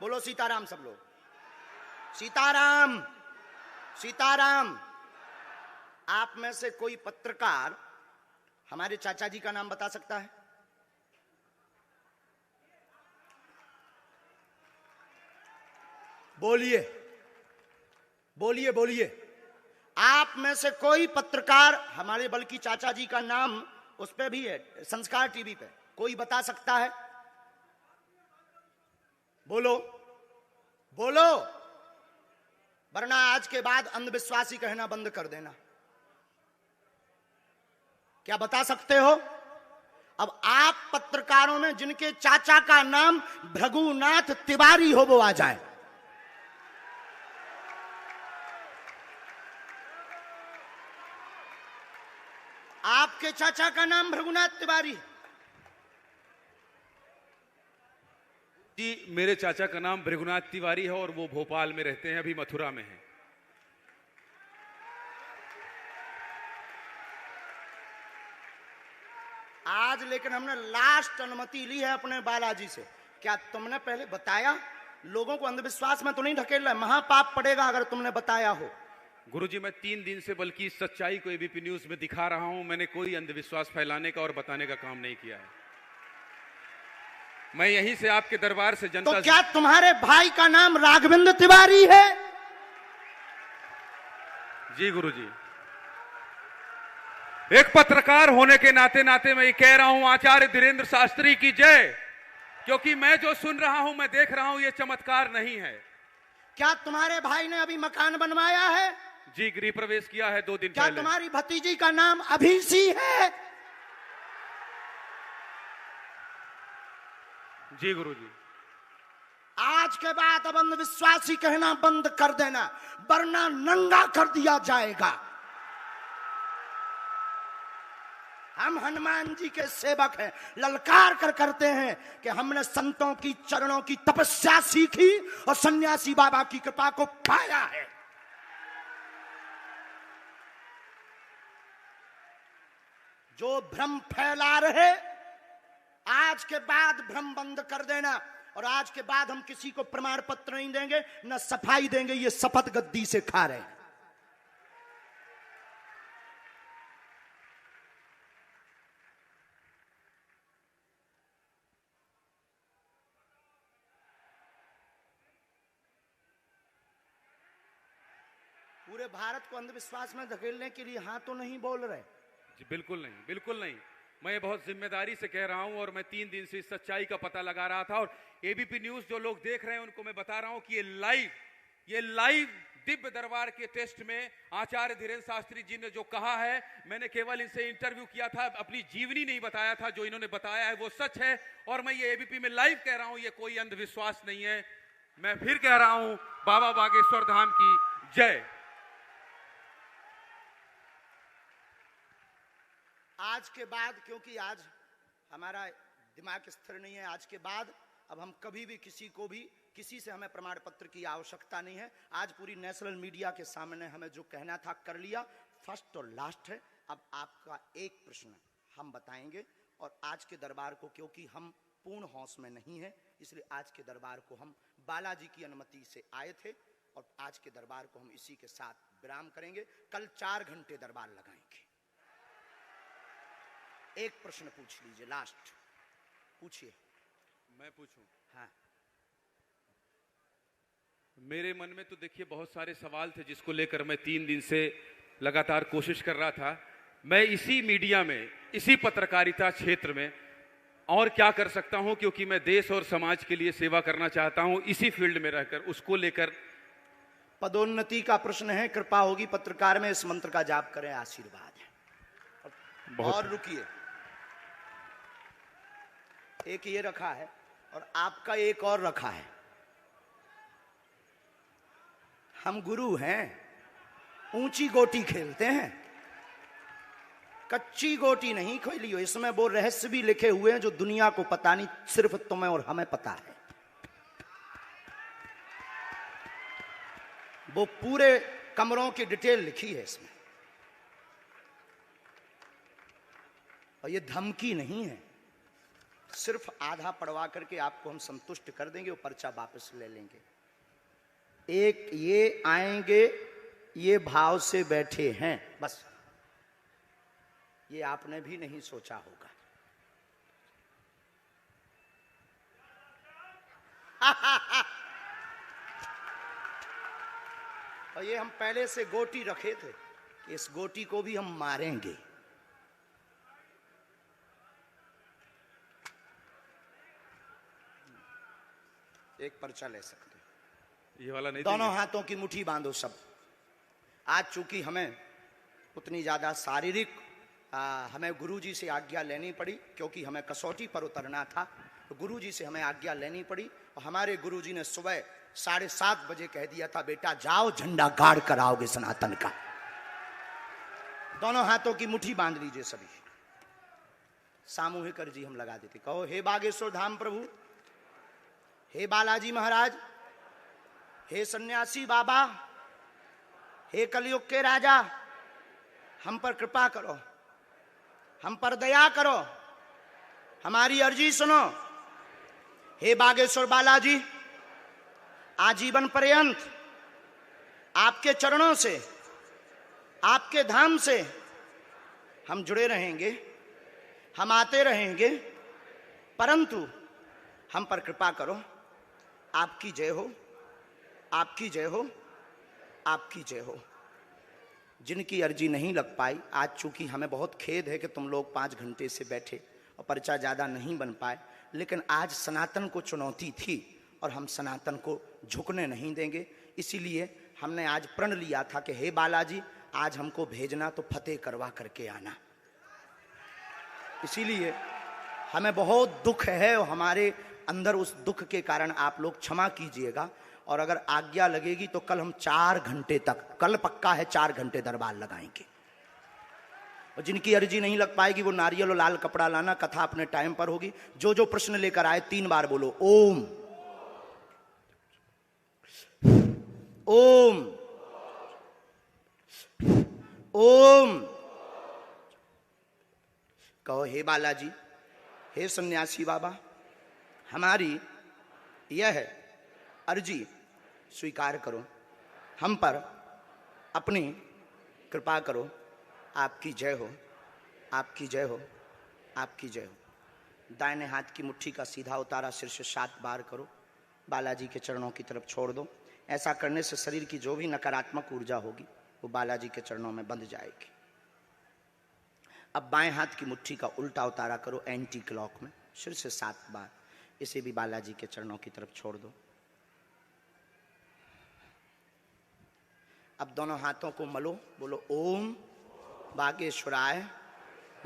बोलो सीताराम सब लोग। सीताराम, सीताराम। आप में से कोई पत्रकार हमारे चाचा जी का नाम बता सकता है? बोलिए, बोलिए, बोलिए। आप में से कोई पत्रकार हमारे बल्कि चाचा जी का नाम उस पे भी है, संस्कार टीवी पे, कोई बता सकता है? बोलो, बोलो, वरना आज के बाद अंधविश्वासी कहना बंद कर देना। क्या बता सकते हो? अब आप पत्रकारों में जिनके चाचा का नाम भृगुनाथ तिवारी हो वो आ जाए। आपके चाचा का नाम भृगुनाथ तिवारी? जी, मेरे चाचा का नाम भृगुनाथ तिवारी है और वो भोपाल में रहते हैं, अभी मथुरा में हैं। आज लेकिन हमने लास्ट अनुमति ली है अपने बालाजी से। क्या तुमने पहले बताया? लोगों को अंधविश्वास में तो नहीं ढकेल रहा है, महापाप पड़ेगा अगर तुमने बताया हो। गुरुजी, मैं 3 दिन से बल्कि सच्चाई को एबीपी न्यूज में दिखा रहा हूं। मैंने कोई अंधविश्वास फैलाने का और बताने का काम नहीं किया है। मैं यहीं से आपके दरबार से जनता तो क्या तुम्हारे भाई का नाम राघवेंद्र तिवारी है? जी गुरुजी, एक पत्रकार होने के नाते नाते मैं ये कह रहा हूं, आचार्य धीरेन्द्र शास्त्री की जय। क्योंकि मैं जो सुन रहा हूं, मैं देख रहा हूं, ये चमत्कार नहीं है। क्या तुम्हारे भाई ने अभी मकान बनवाया है? जी, गृह प्रवेश किया है 2 दिन क्या पहले। तुम्हारी भतीजी का नाम अभिषी है? जी गुरुजी। आज के बाद अब अंधविश्वासी कहना बंद कर देना, वरना नंगा कर दिया जाएगा। हम हनुमान जी के सेवक हैं, ललकार कर करते हैं कि हमने संतों की चरणों की तपस्या सीखी और सन्यासी बाबा की कृपा को पाया है। जो भ्रम फैला रहे, आज के बाद भ्रम बंद कर देना। और आज के बाद हम किसी को प्रमाण पत्र नहीं देंगे, न सफाई देंगे, ये शपथ गद्दी से खा रहे हैं। पूरे भारत को अंधविश्वास में धकेलने के लिए हाँ तो नहीं बोल रहे? जी बिल्कुल नहीं, बिल्कुल नहीं। मैं बहुत जिम्मेदारी से कह रहा हूं और मैं 3 दिन से इस सच्चाई का पता लगा रहा था। और एबीपी न्यूज जो लोग देख रहे हैं उनको मैं बता रहा हूं कि ये लाइव दिव्य दरबार के टेस्ट में आचार्य धीरेन्द्र शास्त्री जी ने जो कहा है, मैंने केवल इनसे इंटरव्यू किया था, अपनी जीवनी नहीं बताया था। जो इन्होंने बताया है वो सच है और मैं ये एबीपी में लाइव कह रहा हूं, ये कोई अंधविश्वास नहीं है। मैं फिर कह रहा हूं, बाबा बागेश्वर धाम की जय। आज के बाद, क्योंकि आज हमारा दिमाग स्थिर नहीं है, आज के बाद अब हम कभी भी किसी से हमें प्रमाण पत्र की आवश्यकता नहीं है। आज पूरी नेशनल मीडिया के सामने हमें जो कहना था कर लिया, फर्स्ट और लास्ट है। अब आपका एक प्रश्न हम बताएंगे और आज के दरबार को, क्योंकि हम पूर्ण होश में नहीं है, इसलिए आज के दरबार को हम बालाजी की अनुमति से आए थे और आज के दरबार को हम इसी के साथ विराम करेंगे। कल 4 घंटे दरबार लगाएंगे। एक प्रश्न पूछ लीजिए, लास्ट पूछिए। मैं पूछूं? हाँ। मेरे मन में तो देखिए बहुत सारे सवाल थे जिसको लेकर मैं 3 दिन से लगातार कोशिश कर रहा था। मैं इसी मीडिया में, इसी पत्रकारिता क्षेत्र में और क्या कर सकता हूं, क्योंकि मैं देश और समाज के लिए सेवा करना चाहता हूं इसी फील्ड में रहकर। उसको लेकर पदोन्नति का प्रश्न है, कृपा होगी पत्रकार में, इस मंत्र का जाप करें, आशीर्वाद है। और रुकिए, एक ये रखा है और आपका एक और रखा है। हम गुरु हैं, ऊंची गोटी खेलते हैं, कच्ची गोटी नहीं खेली हो। इसमें वो रहस्य भी लिखे हुए हैं जो दुनिया को पता नहीं, सिर्फ तुम्हें और हमें पता है। वो पूरे कमरों की डिटेल लिखी है इसमें। और ये धमकी नहीं है, सिर्फ आधा पढ़वा करके आपको हम संतुष्ट कर देंगे और पर्चा वापस ले लेंगे। एक ये आएंगे, ये भाव से बैठे हैं, बस ये आपने भी नहीं सोचा होगा। और ये हम पहले से गोटी रखे थे कि इस गोटी को भी हम मारेंगे। एक पर्चा ले सकते, ये वाला नहीं दोनों देंगे? हाथों की मुट्ठी बांधो सब। आज चूंकि हमें उतनी ज्यादा शारीरिक हमें गुरुजी से आज्ञा लेनी पड़ी, क्योंकि हमें कसौटी पर उतरना था, तो गुरुजी से हमें आज्ञा लेनी पड़ी। और हमारे गुरुजी ने सुबह 7:30 बजे कह दिया था, बेटा जाओ झंडा गाड़ कर आओगे सनातन का। दोनों हाथों की मुट्ठी बांध लीजिए सभी। सामूहिक अर्जी हम लगा देते। कहो, हे बागेश्वर धाम प्रभु, हे बालाजी महाराज, हे सन्यासी बाबा, हे कलयुग के राजा, हम पर कृपा करो, हम पर दया करो, हमारी अर्जी सुनो। हे बागेश्वर बालाजी, आजीवन पर्यंत आपके चरणों से, आपके धाम से हम जुड़े रहेंगे, हम आते रहेंगे, परंतु हम पर कृपा करो। आपकी जय हो, आपकी जय हो, आपकी जय हो। जिनकी अर्जी नहीं लग पाई, आज चूंकि हमें बहुत खेद है कि तुम लोग 5 घंटे से बैठे और पर्चा ज़्यादा नहीं बन पाए, लेकिन आज सनातन को चुनौती थी और हम सनातन को झुकने नहीं देंगे। इसीलिए हमने आज प्रण लिया था कि हे बालाजी, आज हमको भेजना तो फतेह करवा करके आना। इसीलिए हमें बहुत दुख है और हमारे अंदर उस दुख के कारण आप लोग क्षमा कीजिएगा। और अगर आज्ञा लगेगी तो कल हम 4 घंटे तक, कल पक्का है 4 घंटे दरबार लगाएंगे। और जिनकी अर्जी नहीं लग पाएगी वो नारियल और लाल कपड़ा लाना, कथा अपने टाइम पर होगी। जो जो प्रश्न लेकर आए 3 बार बोलो ओम, ओम, ओम। कहो, हे बालाजी, हे सन्यासी बाबा, हमारी यह अर्जी स्वीकार करो, हम पर अपनी कृपा करो। आपकी जय हो, आपकी जय हो, आपकी जय हो। दाहिने हाथ की मुट्ठी का सीधा उतारा सिर से 7 बार करो, बालाजी के चरणों की तरफ छोड़ दो। ऐसा करने से शरीर की जो भी नकारात्मक ऊर्जा होगी वो बालाजी के चरणों में बंध जाएगी। अब बाएं हाथ की मुट्ठी का उल्टा उतारा करो एंटी क्लॉक में, सिर से 7 बार। इसे भी बालाजी के चरणों की तरफ छोड़ दो। अब दोनों हाथों को मलो, बोलो ओम बागेश्वराय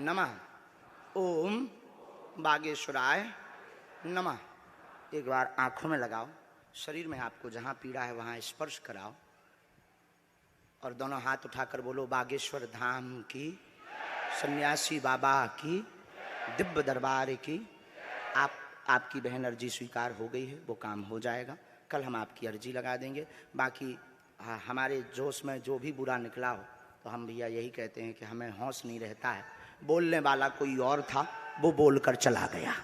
नमः, ओम बागेश्वराय नमः। एक बार आंखों में लगाओ, शरीर में आपको जहां पीड़ा है वहां स्पर्श कराओ और दोनों हाथ उठाकर बोलो बागेश्वर धाम की, सन्यासी बाबा की, दिव्य दरबार की। आपकी बहन अर्जी स्वीकार हो गई है, वो काम हो जाएगा। कल हम आपकी अर्जी लगा देंगे। बाकी हमारे जोश में जो भी बुरा निकला हो तो हम भैया यही कहते हैं कि हमें होश नहीं रहता है। बोलने वाला कोई और था, वो बोलकर चला गया।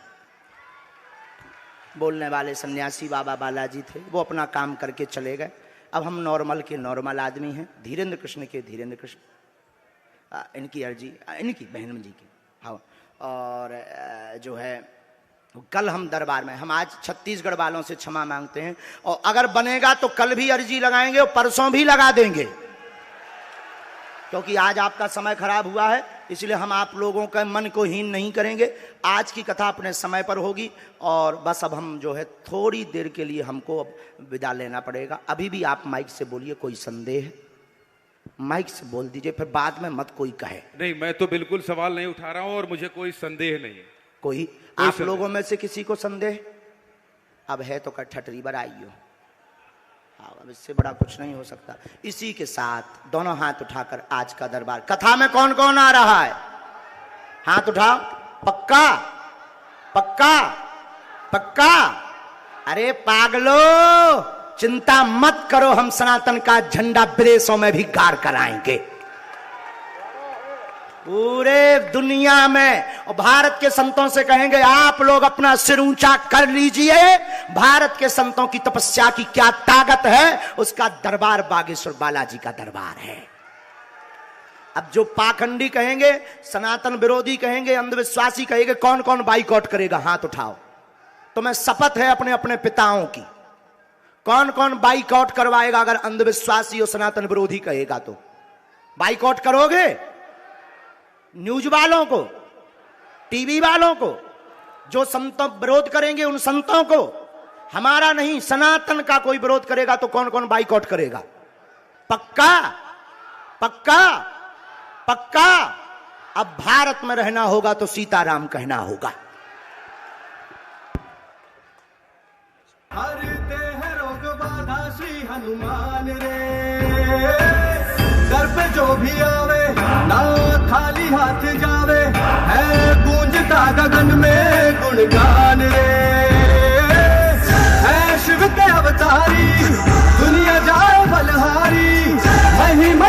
बोलने वाले सन्यासी बाबा बालाजी थे, वो अपना काम करके चले गए। अब हम नॉर्मल के नॉर्मल आदमी हैं, धीरेन्द्र कृष्ण के धीरेन्द्र कृष्ण। इनकी अर्जी, इनकी बहन जी की, हाँ। और जो है कल हम दरबार में, हम आज छत्तीसगढ़ वालों से क्षमा मांगते हैं और अगर बनेगा तो कल भी अर्जी लगाएंगे और परसों भी लगा देंगे, क्योंकि आज आपका समय खराब हुआ है। इसलिए हम आप लोगों के मन को हीन नहीं करेंगे। आज की कथा अपने समय पर होगी और बस अब हम जो है थोड़ी देर के लिए हमको अब विदा लेना पड़ेगा। अभी भी आप माइक से बोलिए, कोई संदेह है माइक से बोल दीजिए, फिर बाद में मत कोई कहे। नहीं, मैं तो बिल्कुल सवाल नहीं उठा रहा हूं और मुझे कोई संदेह नहीं है। कोई आप लोगों में से किसी को संदेह अब है तो ठटरी बराइयो। अब इससे बड़ा कुछ नहीं हो सकता। इसी के साथ दोनों हाथ उठाकर आज का दरबार, कथा में कौन कौन आ रहा है हाथ उठाओ। पक्का पक्का पक्का? अरे पागलो, चिंता मत करो, हम सनातन का झंडा विदेशों में भी गाड़ कर आएंगे। पूरे दुनिया में। और भारत के संतों से कहेंगे आप लोग अपना सिर ऊंचा कर लीजिए, भारत के संतों की तपस्या की क्या ताकत है, उसका दरबार बागेश्वर बालाजी का दरबार है। अब जो पाखंडी कहेंगे, सनातन विरोधी कहेंगे, अंधविश्वासी कहेंगे, कौन कौन बाइकआउट करेगा, हाथ उठाओ। तो मैं शपथ है अपने अपने पिताओं की, कौन कौन बाइकआउट करवाएगा अगर अंधविश्वासी और सनातन विरोधी कहेगा तो? बाइकआउट करोगे? न्यूज वालों को, टीवी वालों को, जो संतों विरोध करेंगे उन संतों को, हमारा नहीं, सनातन का कोई विरोध करेगा तो कौन कौन बाइकआउट करेगा? पक्का पक्का पक्का। अब भारत में रहना होगा तो सीताराम कहना होगा। हरते हैं रोग बाधा श्री हनुमान रे, दर पे जो भी आवे ना खाली हाथ जावे, है गूंजता गगन में गुणगान रे। है शिव के अवतारी, दुनिया जाए बलहारी, महिमा